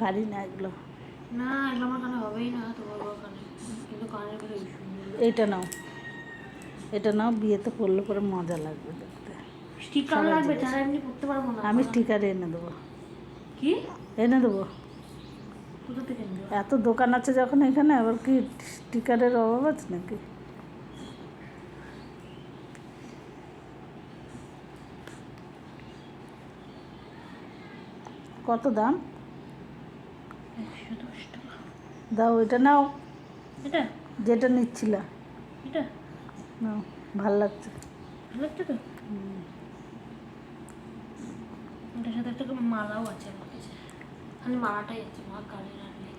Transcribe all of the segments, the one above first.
ভারী না এগুলো। না এগুলো আমার কানে হবেই না, তো বড় বড় কানে, কিন্তু কানের করে এইটা নাও, এটা নাও, বিয়েতে পরলে পরে মজা লাগবে দেখতে। স্টিকার সবাই লাগবে, জিজ্ঞেস, ছাড়া এমনি পড়তে পারবো না। আমি স্টিকার এনে দেবো। কি এনে দেবো। কোথা থেকে নেবো? এত দোকান আছে যখন এখানে, আবার কি স্টিকারের অভাব আছে নাকি? কত দাম? 110 টাকা। দাও, এটা নাও, এটা যেটা নিচ্ছিল এটা নাও, ভাল লাগছে। ভালো লাগছে তো। এটার সাথে একটা মালাও আছে আমার কাছে, খালি মালাটাই আছে, মা কানের আর নেই।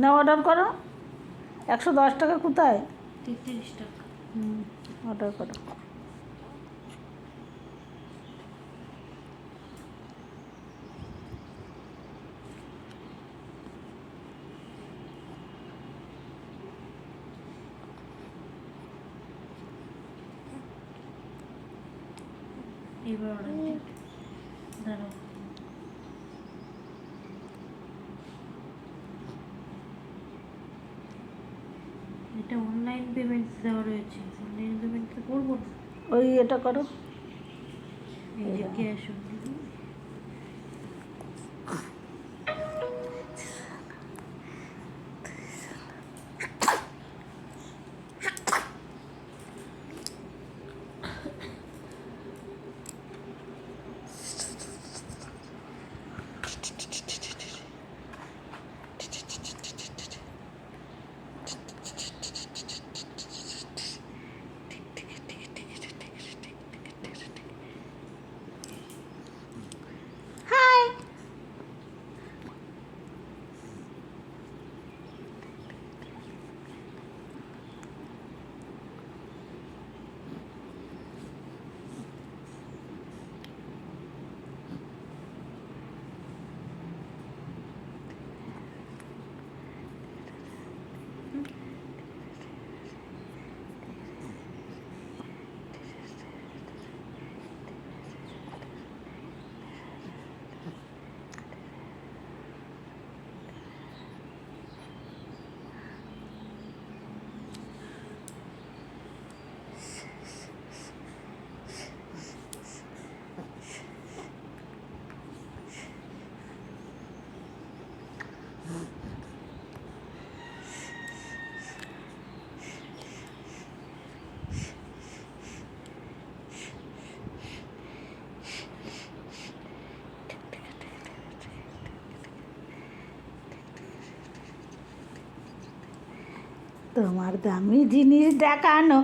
না, অর্ডার করো। 110 টাকা কোথায়? 33 টাকা। অর্ডার করো। এবার অর্ডার দিই, দাঁড়াও। এটা অনলাইন পেমেন্ট দেওয়া রয়েছে, অনলাইন পেমেন্ট করবো না, ওই এটা করো। এই যে ক্যাশ অন ডেলিভারি। তোমার দামি জিনিস দেখানো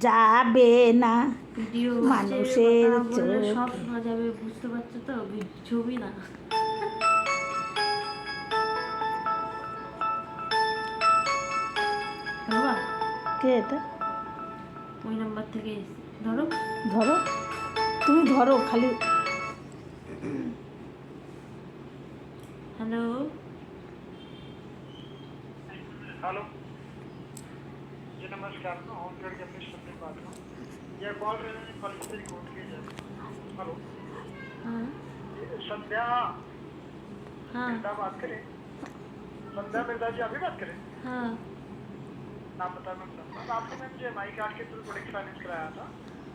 যাবে না ভিডিও মানুষের বললে সব চোখে। শোনা যাবে, বুঝতে পারছো তো, ছবি না। বাবা কে এটা? ওই নাম্বার থেকে এসে ধরো। ধরো, তুমি ধরো খালি। হ্যালো हेलो जी नमस्कार, मैं होम केयर के अपने शब्द में बात हूँ। यह कॉल कॉलेज से रिकॉर्ड की जाए। हेलो, हाँ संध्या हाँ मिर्जा बात करें? संध्या मिर्जा जी अभी बात करें? हाँ नाम बता मैम। तो आपने मैम जो माई कार्ड के थ्रू प्रोडक्ट फाइनेंस कराया था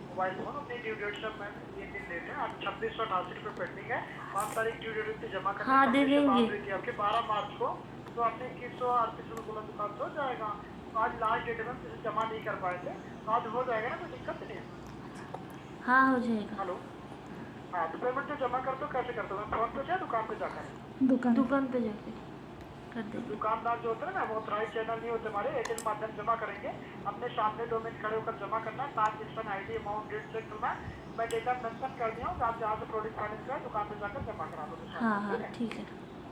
मोबाइल फोन, अपनी ड्यू डेट सब मैम 3 दिन लेट है। आज 2688 रुपये पेंडिंग है। 5 तारीख ड्यू डेट पे जमा करने हाँ, की दे कंडीशन देंगे। बात हुई थी आपके 12 मार्च को, तो आपने 2138 बोला दुकान से हो जाएगा। तो आज लास्ट डेट है मैम, जिसे जमा नहीं कर पाए थे, तो आज हो जाएगा ना, कोई दिक्कत नहीं है। हाँ हो जाएगा। हेलो, हाँ तो पेमेंट जो जमा करते हो कैसे करते हो मैम? फोन पे या दुकान पे जाकर? दुकान पे जाके कर देंगे। दुकानदार जो होते हैं ना, वो ऑथराइज चैनल नहीं होते हमारे, एजेंट माध्यम जमा करेंगे। अपने सामने 2 मिनट खड़े होकर जमा करना है। Transaction ID amount date check करना है। मैं डेटा मेंशन कर दिया हूँ, आप जहाँ से प्रोडक्ट फाइनेंस का दुकान पे जाकर जमा करा दो। हाँ हाँ ठीक है।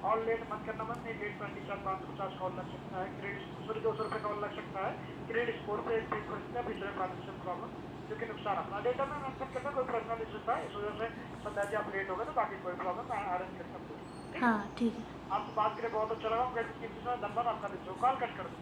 और लेट मत करना मत, नहीं लेट पेंडिंग का 550 कॉल लग सकता है, क्रेडिट सॉरी 200 रुपये कॉल लग सकता है। क्रेडिट स्कोर पे एक कर सकता है, पिछले फाइनेंशियल प्रॉब्लम जो कि नुकसान अपना डेटा में मेंशन करना, कोई पर्सनल इशू था इस वजह से समझा जी आप लेट हो गए, तो बाकी कोई प्रॉब्लम मैं अरेंज कर सकता हूँ। हाँ ठीक है। आपसे बात करें बहुत अच्छा लगा। नंबर आपका दीजिए, कॉल कट कर दो।